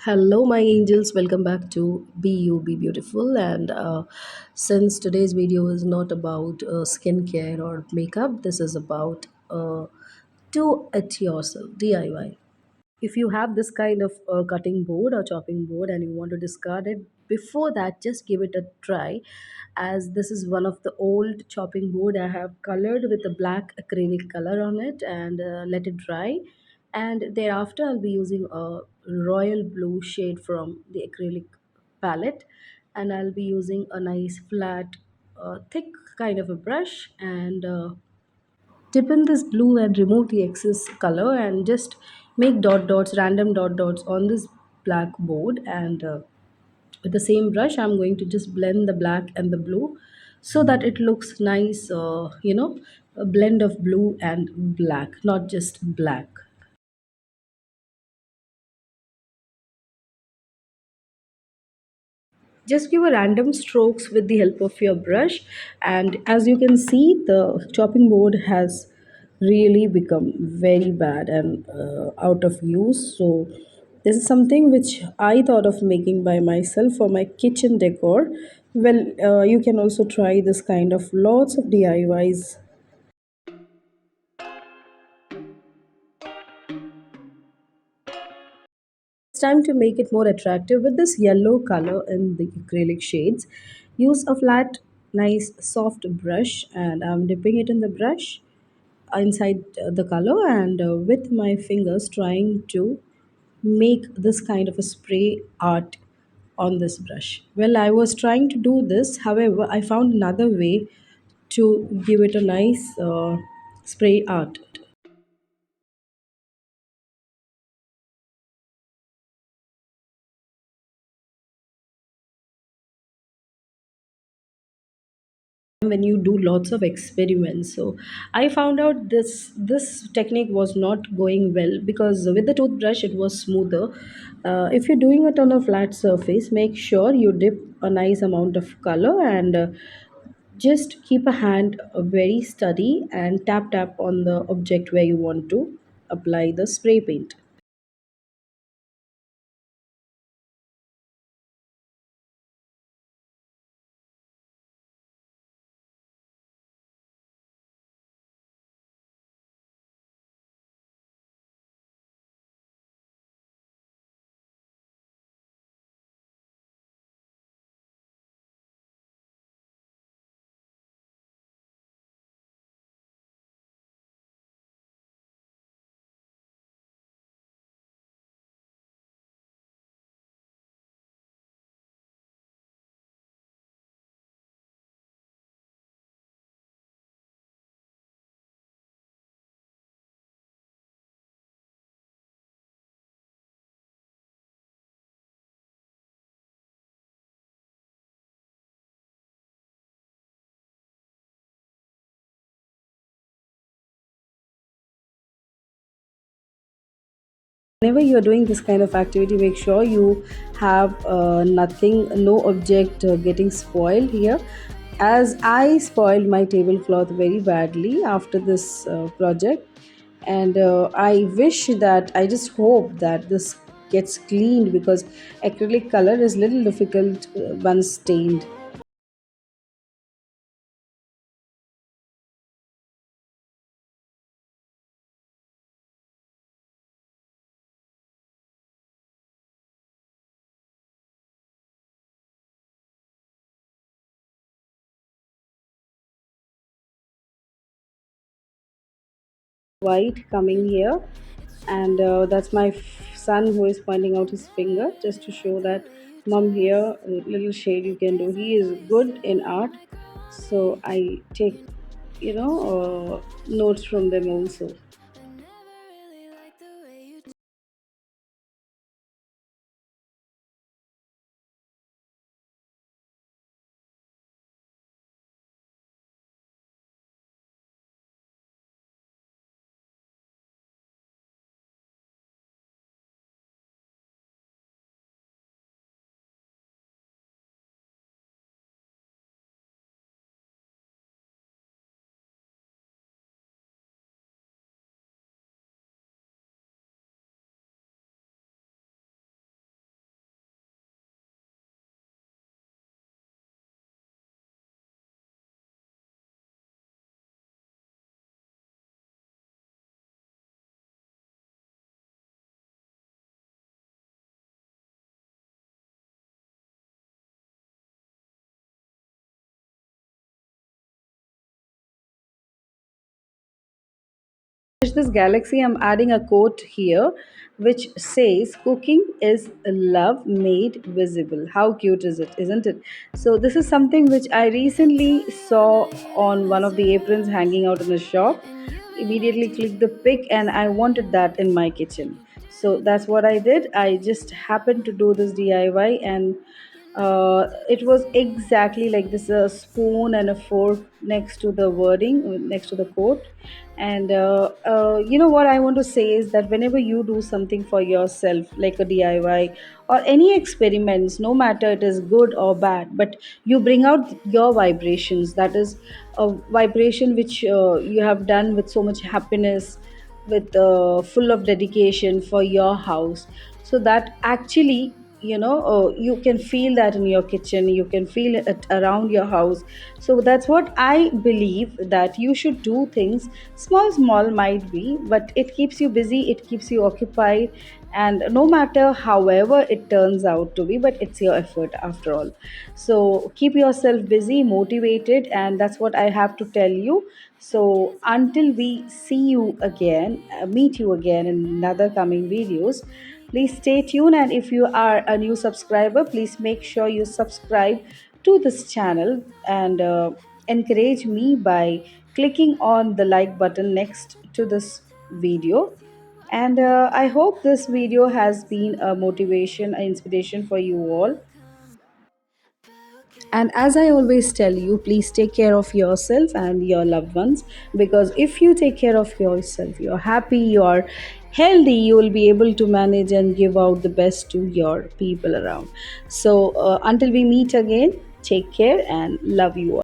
Hello, my angels. Welcome back to Be You, Be Beautiful. And since today's video is not about skincare or makeup, this is about do it yourself DIY. If you have this kind of cutting board or chopping board and you want to discard it, before that just give it a try, as this is one of the old chopping board I have colored with a black acrylic color on it, and let it dry, and thereafter I'll be using a royal blue shade from the acrylic palette, and I'll be using a nice flat thick kind of a brush, and dip in this blue and remove the excess color, and just make dot dots, random dot dots on this black board, and with the same brush I'm going to just blend the black and the blue so that it looks nice, a blend of blue and black, not just black. Just give a random strokes with the help of your brush, and as you can see, the chopping board has really become very bad and out of use. So this is something which I thought of making by myself for my kitchen decor. Well, you can also try this kind of lots of DIYs. It's time to make it more attractive with this yellow color in the acrylic shades. Use a flat, nice, soft brush, and I'm dipping it in the brush inside the color, and with my fingers trying to make this kind of a spray art on this brush. Well, I was trying to do this, however, I found another way to give it a nice spray art. When you do lots of experiments, so I found out this technique was not going well, because with the toothbrush it was smoother. If you're doing it on a flat surface, make sure you dip a nice amount of color, and just keep a hand very steady and tap tap on the object where you want to apply the spray paint. Whenever you're doing this kind of activity, make sure you have nothing, no object getting spoiled here, as I spoiled my tablecloth very badly after this project. And I wish that, I just hope that this gets cleaned, because acrylic color is little difficult once stained. White coming here, and that's my son who is pointing out his finger just to show that, mom, here a little shade you can do. He is good in art, so I take, notes from them also. this galaxy, I'm adding a quote here which says, cooking is love made visible. How cute is it, isn't it? So, this is something which I recently saw on one of the aprons hanging out in a shop. Immediately clicked the pic, and I wanted that in my kitchen. So, that's what I did. I just happened to do this DIY, and it was exactly like this, a spoon and a fork next to the wording, next to the quote. And you know what I want to say is that whenever you do something for yourself, like a DIY or any experiments, no matter it is good or bad, but you bring out your vibrations, that is a vibration which you have done with so much happiness, with full of dedication for your house, so that actually, you can feel that in your kitchen, you can feel it around your house. So that's what I believe, that you should do things small, small might be, but it keeps you busy, it keeps you occupied, and no matter however it turns out to be, but it's your effort after all. So keep yourself busy, motivated, and that's what I have to tell you. So until we see you again, meet you again in another coming videos, please stay tuned. And if you are a new subscriber, please make sure you subscribe to this channel, and encourage me by clicking on the like button next to this video. And I hope this video has been a motivation, an inspiration for you all. And as I always tell you, please take care of yourself and your loved ones, because if you take care of yourself, you're happy, you're healthy, you will be able to manage and give out the best to your people around. So, until we meet again, take care and love you all.